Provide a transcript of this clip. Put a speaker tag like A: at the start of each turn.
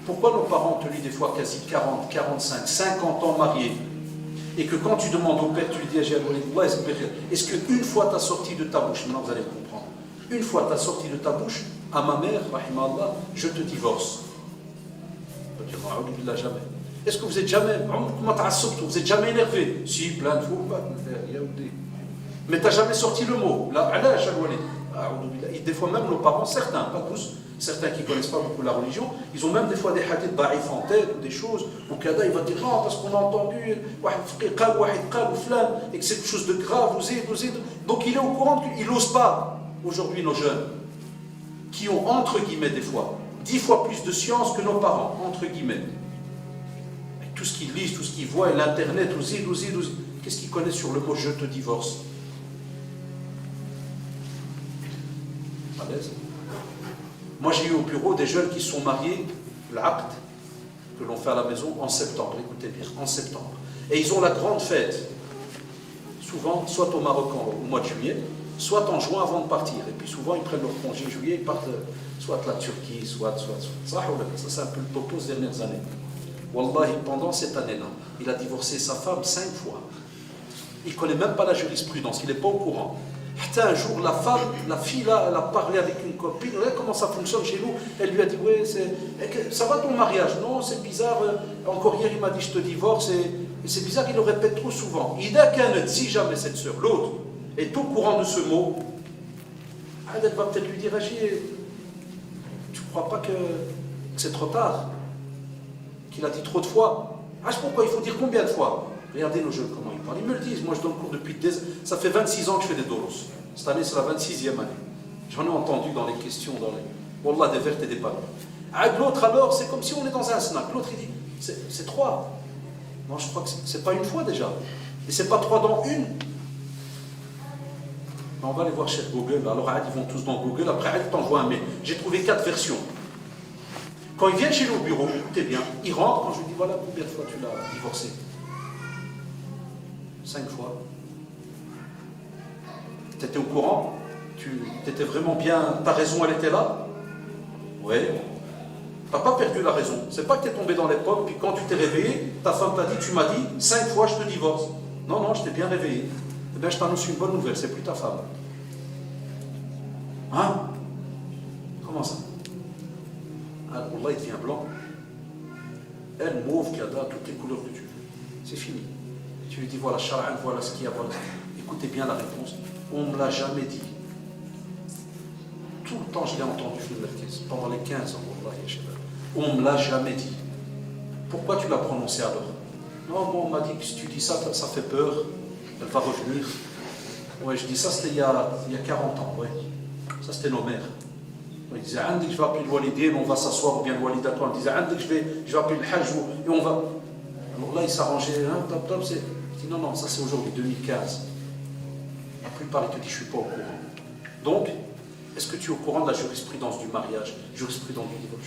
A: Pourquoi nos parents ont tenu des fois quasi 40, 45, 50 ans mariés, et que quand tu demandes au père, tu lui dis est-ce qu'une fois tu as sorti de ta bouche, maintenant vous allez comprendre, une fois tu as sorti de ta bouche, à ma mère, rahimallah, je te divorce. On peut dire, jamais. Est-ce que vous êtes jamais, vous êtes jamais énervé? Si, plein de fois, mais tu n'as jamais sorti le mot. Là, et des fois même nos parents, certains, pas tous, certains qui ne connaissent pas beaucoup la religion, ils ont même des fois des hadiths da'if en tête, ou des choses, où Kada il va dire non, parce qu'on a entendu, et que c'est quelque chose de grave, donc il est au courant qu'il n'ose pas. Aujourd'hui, nos jeunes, qui ont entre guillemets des fois 10 fois plus de science que nos parents, entre guillemets. Avec tout ce qu'ils lisent, tout ce qu'ils voient, et l'internet, qu'est-ce qu'ils connaissent sur le mot je te divorce? À l'aise. Moi j'ai eu au bureau des jeunes qui sont mariés, l'aqd, que l'on fait à la maison en septembre, écoutez bien, en septembre. Et ils ont la grande fête, souvent, soit au Maroc au mois de juillet, soit en juin avant de partir. Et puis souvent ils prennent leur congé juillet, ils partent soit la Turquie, soit. Ça c'est un peu le topo ces dernières années. Wallahi, pendant cette année-là, il a divorcé sa femme 5 fois. Il ne connaît même pas la jurisprudence, il n'est pas au courant. Un jour, la fille là, elle a parlé avec une copine, regardez comment ça fonctionne chez nous. Elle lui a dit, ouais, ça va ton mariage? Non, c'est bizarre. Encore hier, il m'a dit, je te divorce. Et c'est bizarre, il le répète trop souvent. Il n'a qu'un, si jamais cette sœur, l'autre, est au courant de ce mot, elle va peut-être lui dire, tu ne crois pas que c'est trop tard? Qu'il a dit trop de fois? Pourquoi il faut dire combien de fois? Regardez nos jeunes, comment ils parlent. Ils me le disent. Moi, je donne cours depuis ça fait 26 ans que je fais des doros. Cette année, c'est la 26e année. J'en ai entendu dans les questions, Wallah, des vertes et des pas. L'autre, alors, c'est comme si on est dans un snack. L'autre, il dit, c'est 3. Non, je crois que c'est pas une fois déjà. Et c'est pas 3 dans une. On va aller voir chez Google. Alors, ils vont tous dans Google. Après, ils t'envoient un mail. J'ai trouvé 4 versions. Quand ils viennent chez nous au bureau, écoutez bien, ils rentrent. Quand je lui dis, voilà, combien de fois tu l'as divorcé? 5 fois. Tu étais au courant? Tu étais vraiment bien, ta raison elle était là? Oui. Tu n'as pas perdu la raison. C'est pas que tu es tombé dans les pommes, puis quand tu t'es réveillé, ta femme t'a dit, tu m'as dit 5 fois je te divorce. Non, je t'ai bien réveillé. Eh bien, je t'annonce une bonne nouvelle, c'est plus ta femme. Hein? Comment ça? Allah, il devient blanc. Elle, mauve, kada, toutes les couleurs que tu veux. C'est fini. Tu lui dis, voilà, Shara'an, voilà ce qu'il y a, voilà. Écoutez bien la réponse. On ne me l'a jamais dit. Tout le temps, je l'ai entendu, pendant les 15 ans, on ne me l'a jamais dit. Pourquoi tu l'as prononcé alors? Non, moi, on m'a dit que si tu dis ça, ça fait peur. Elle va revenir. Ouais, je dis ça, c'était il y a 40 ans, ouais. Ça, c'était nos mères. Ils disaient, Andik, je vais appeler le walidin, on va s'asseoir, ou bien le walidatoire. Ils disaient, Andik, je vais appeler le hajj, et on va. Alors là, ils s'arrangeaient, c'est. Je dis, non, ça c'est aujourd'hui, 2015. La plupart, ils te disent, je ne suis pas au courant. Donc, est-ce que tu es au courant de la jurisprudence du mariage, jurisprudence du divorce?